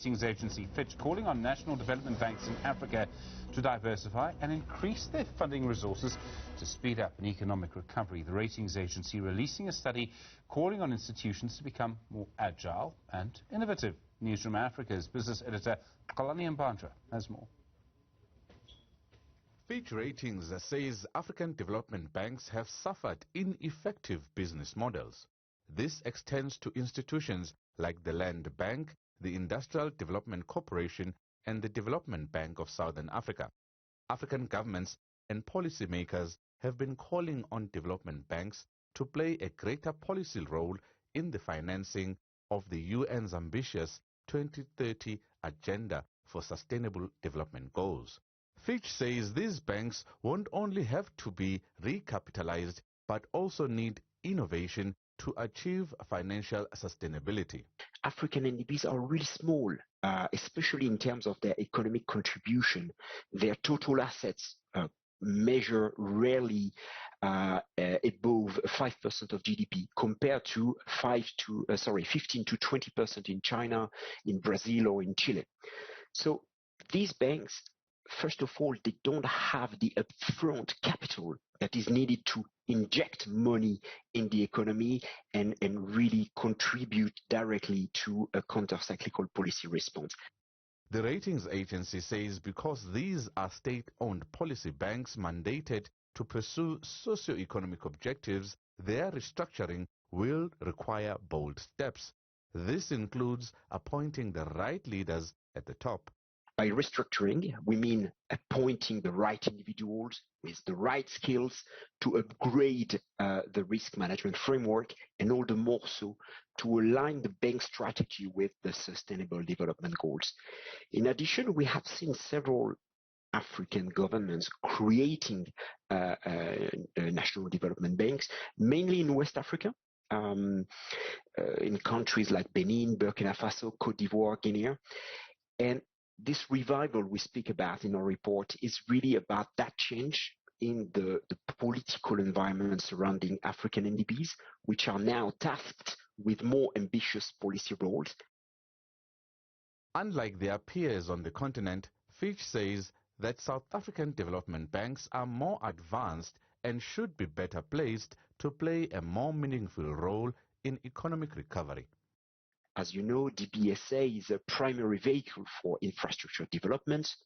Ratings agency Fitch calling on national development banks in Africa to diversify and increase their funding resources to speed up an economic recovery. The ratings agency releasing a study calling on institutions to become more agile and innovative. Newzroom Afrika's business editor Xolani Mbanjwa has more. Fitch Ratings says African development banks have suffered ineffective business models. This extends to institutions like the Land Bank, the Industrial Development Corporation and the Development Bank of Southern Africa. African governments and policymakers have been calling on development banks to play a greater policy role in the financing of the UN's ambitious 2030 Agenda for Sustainable Development Goals. Fitch says these banks won't only have to be recapitalized but also need innovation to achieve financial sustainability. African NDBs are really small, especially in terms of their economic contribution. Their total assets measure rarely above 5% of GDP, compared to 15 to 20% in China, in Brazil, or in Chile. So these banks, first of all, they don't have the upfront capital that is needed to inject money in the economy and really contribute directly to a counter-cyclical policy response. The ratings agency says because these are state-owned policy banks mandated to pursue socio-economic objectives, their restructuring will require bold steps. This includes appointing the right leaders at the top. By restructuring, we mean appointing the right individuals with the right skills to upgrade the risk management framework, and all the more so to align the bank strategy with the Sustainable Development Goals. In addition, we have seen several African governments creating national development banks, mainly in West Africa, in countries like Benin, Burkina Faso, Cote d'Ivoire, Guinea. And this revival we speak about in our report is really about that change in the political environment surrounding African NDBs, which are now tasked with more ambitious policy roles. Unlike their peers on the continent, Fitch says that South African development banks are more advanced and should be better placed to play a more meaningful role in economic recovery. As you know, DBSA is a primary vehicle for infrastructure development.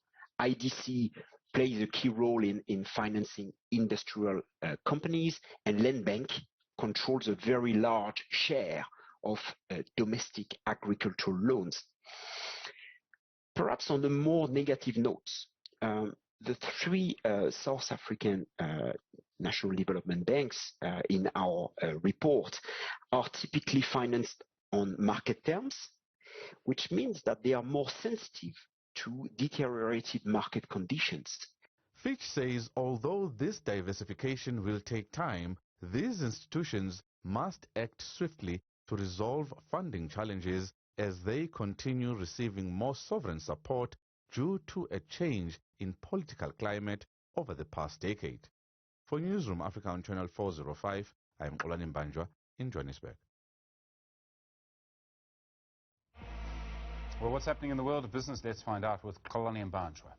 IDC plays a key role in financing industrial companies, and Land Bank controls a very large share of domestic agricultural loans. Perhaps on the more negative notes, the three South African national development banks in our report are typically financed on market terms, which means that they are more sensitive to deteriorated market conditions. Fitch says although this diversification will take time, these institutions must act swiftly to resolve funding challenges as they continue receiving more sovereign support due to a change in political climate over the past decade. For Newzroom Afrika on Channel 405, I am Xolani Mbanjwa in Johannesburg. Well, what's happening in the world of business? Let's find out with Xolani Mbanjwa.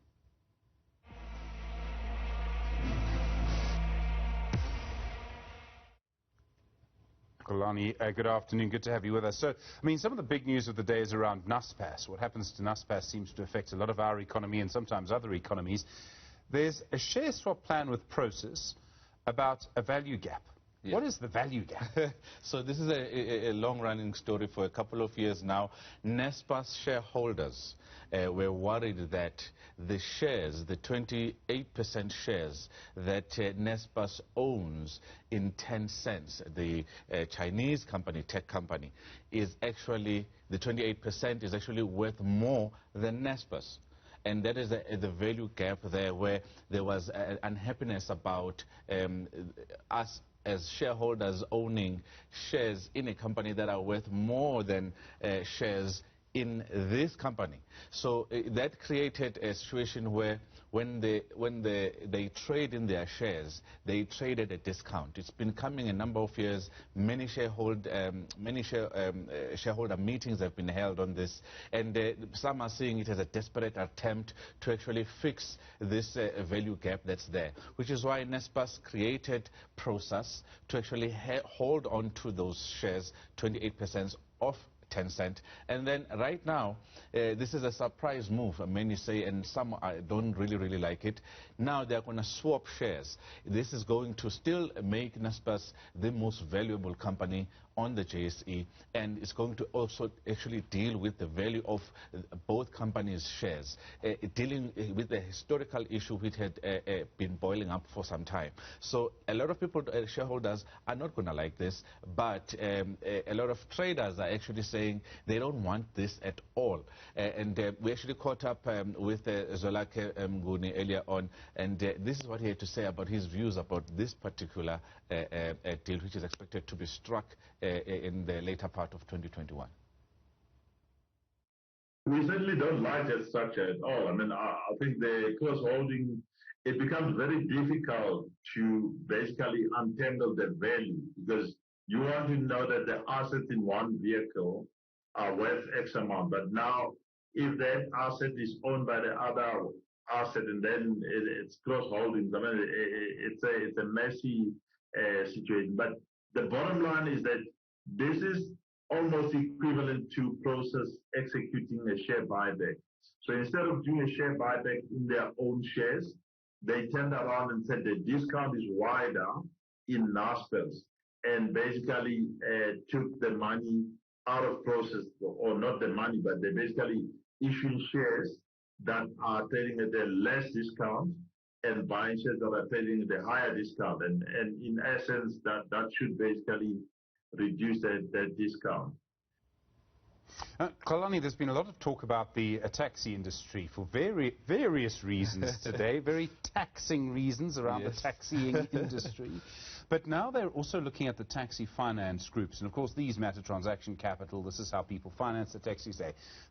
Xolani, good afternoon. Good to have you with us. So, I mean, some of the big news of the day is around NASPAS. What happens to NASPAS seems to affect a lot of our economy and sometimes other economies. There's a share swap plan with Prosus about a value gap. Yeah. What is the value gap? So this is a long-running story for a couple of years now. NASPAS shareholders were worried that the shares, the 28% shares that NASPAS owns in Tencent, the Chinese company, tech company, is actually, the 28% is actually worth more than NASPAS. And that is the value gap there, where there was unhappiness about us as shareholders owning shares in a company that are worth more than shares in this company. So that created a situation where when they trade in their shares, they trade at a discount. It's been coming a number of years. Many shareholder meetings have been held on this, and some are seeing it as a desperate attempt to actually fix this value gap that's there, which is why Naspers created process to actually hold on to those shares, 28% of Tencent. And then right now, this is a surprise move, many say, and some don't really like it. Now they're going to swap shares. This is going to still make Naspers the most valuable company on the JSE, and it's going to also actually deal with the value of both companies' shares, dealing with the historical issue which had been boiling up for some time. So a lot of people, shareholders, are not going to like this, but a lot of traders are actually saying they don't want this at all. And we actually caught up with Xolani Mbanjwa earlier on, and this is what he had to say about his views about this particular deal, which is expected to be struck in the later part of 2021. We certainly don't like that structure at all. I mean, I think the cross-holding, it becomes very difficult to basically untangle the value, because you want to know that the assets in one vehicle are worth X amount. But now, if that asset is owned by the other asset, and then it's cross-holdings, I mean, it's a messy situation. But the bottom line is that this is almost equivalent to process executing a share buyback. So instead of doing a share buyback in their own shares, they turned around and said the discount is wider in Naspers, and basically took the money out of process, or not the money, but they basically issuing shares that are trading at a less discount and buying shares that are trading at a higher discount. And in essence, that should basically reduce that discount. Xolani, there's been a lot of talk about the taxi industry for various reasons today, very taxing reasons around the taxiing industry. But now they're also looking at the taxi finance groups. And of course, these matter transaction capital. This is how people finance the taxis.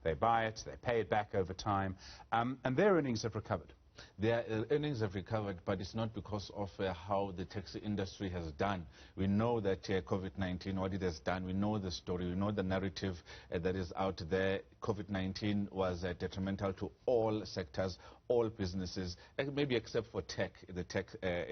They buy it, they pay it back over time, and their earnings have recovered. Their earnings have recovered, but it's not because of how the taxi industry has done. We know that COVID-19, what it has done, we know the story, we know the narrative that is out there. COVID-19 was detrimental to all sectors, all businesses, maybe except for the tech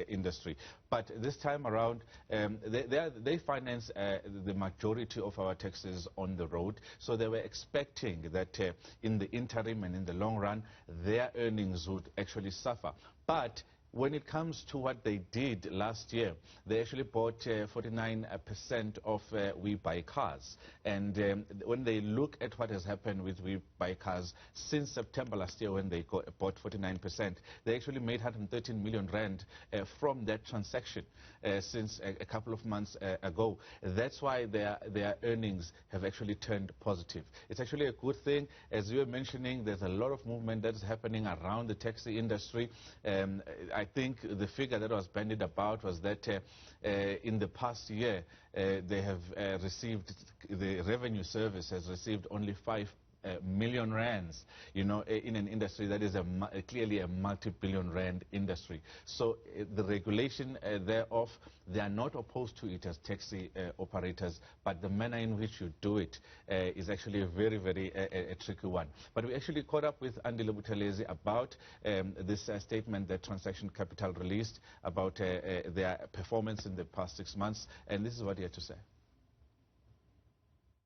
industry. But this time around, they finance the majority of our taxis on the road, so they were expecting that in the interim and in the long run, their earnings would actually suffer. But when it comes to what they did last year, they actually bought 49% of We Buy Cars. And when they look at what has happened with We Buy Cars since September last year, when they bought 49%, they actually made 113 million rand from that transaction since a couple of months ago. That's why their earnings have actually turned positive. It's actually a good thing. As you were mentioning, there's a lot of movement that's happening around the taxi industry. I think the figure that was bandied about was that in the past year, they have received, the revenue service has received only 5 million rands, you know, in an industry that is clearly a multi-billion rand industry. So the regulation thereof, they are not opposed to it as taxi operators, but the manner in which you do it is actually a very tricky one. But we actually caught up with Andy Lebutelezi about this statement that Transaction Capital released about their performance in the past 6 months, and this is what he had to say.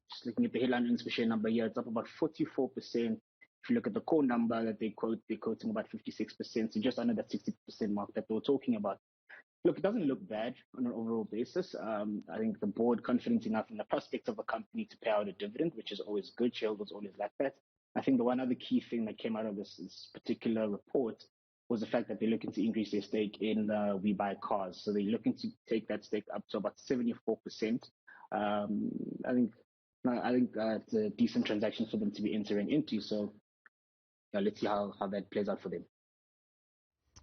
Just looking at the headline earnings per share number here, it's up about 44%. If you look at the core number that they're quoting about 56%, so just under that 60% mark that they were talking about. Look, it doesn't look bad on an overall basis. I think the board confident enough in the prospects of a company to pay out a dividend, which is always good. Shareholders always like that. I think the one other key thing that came out of this particular report was the fact that they're looking to increase their stake in We Buy Cars. So they're looking to take that stake up to about 74%. I think it's a decent transaction for them to be entering into. So let's see how that plays out for them.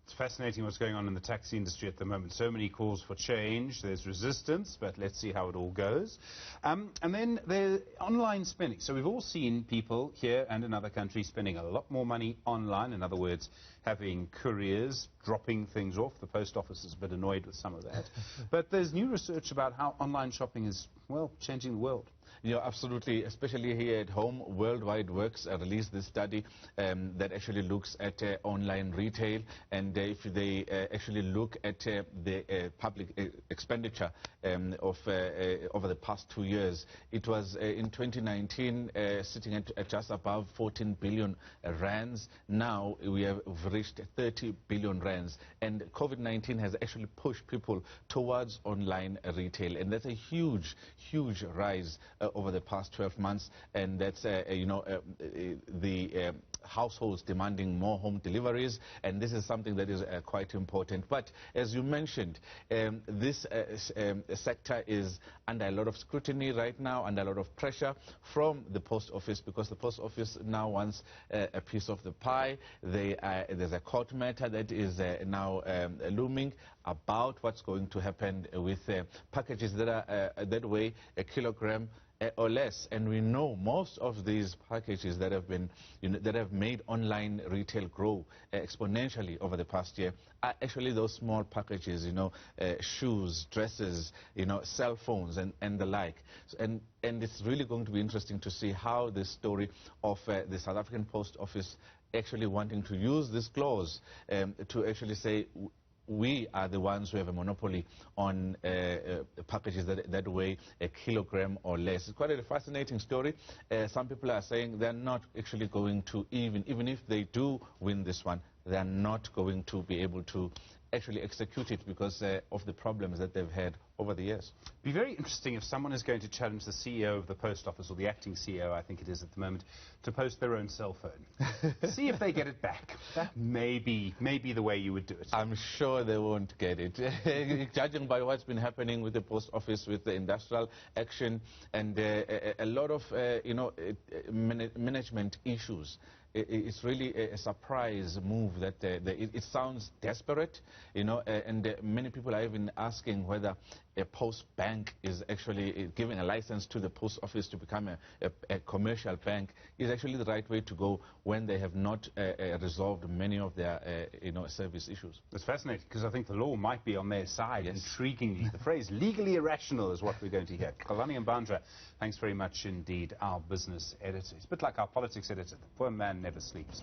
It's fascinating what's going on in the taxi industry at the moment. So many calls for change. There's resistance, but let's see how it all goes. And then the online spending. So we've all seen people here and in other countries spending a lot more money online. In other words, having couriers dropping things off. The post office is a bit annoyed with some of that. But there's new research about how online shopping is, well, changing the world. Yeah, absolutely. Especially here at home, Worldwide Works released this study that actually looks at online retail, and if they actually look at the public expenditure of over the past 2 years, it was in 2019 sitting at just above 14 billion rands. Now we have reached 30 billion rands, and COVID-19 has actually pushed people towards online retail, and that's a huge rise over the past 12 months, and that's the households demanding more home deliveries, and this is something that is quite important. But as you mentioned, this sector is under a lot of scrutiny right now, under a lot of pressure from the post office, because the post office now wants a piece of the pie. There's a court matter that is now looming about what's going to happen with packages that are that weigh a kilogram or less, and we know most of these packages that have been, that have made online retail grow exponentially over the past year are actually those small packages, shoes, dresses, cell phones, and the like. And it's really going to be interesting to see how this story of the South African Post Office actually wanting to use this clause to actually say, we are the ones who have a monopoly on packages that weigh a kilogram or less. It's quite a fascinating story. Some people are saying they're not actually going to, even if they do win this one, they're not going to be able to actually execute it because of the problems that they've had over the years. It'd be very interesting if someone is going to challenge the CEO of the post office, or the acting CEO, I think it is at the moment, to post their own cell phone. See if they get it back. That may be the way you would do it. I'm sure they won't get it. Judging by what's been happening with the post office, with the industrial action, and a lot of management issues. It's really a surprise move that it sounds desperate, and many people are even asking whether a post bank is actually giving a license to the post office to become a commercial bank is actually the right way to go when they have not resolved many of their service issues. It's fascinating because I think the law might be on their side. Yes. Intriguingly, the phrase legally irrational is what we're going to hear. Xolani Mbanjwa, thanks very much indeed, our business editor. It's a bit like our politics editor. The poor man never sleeps.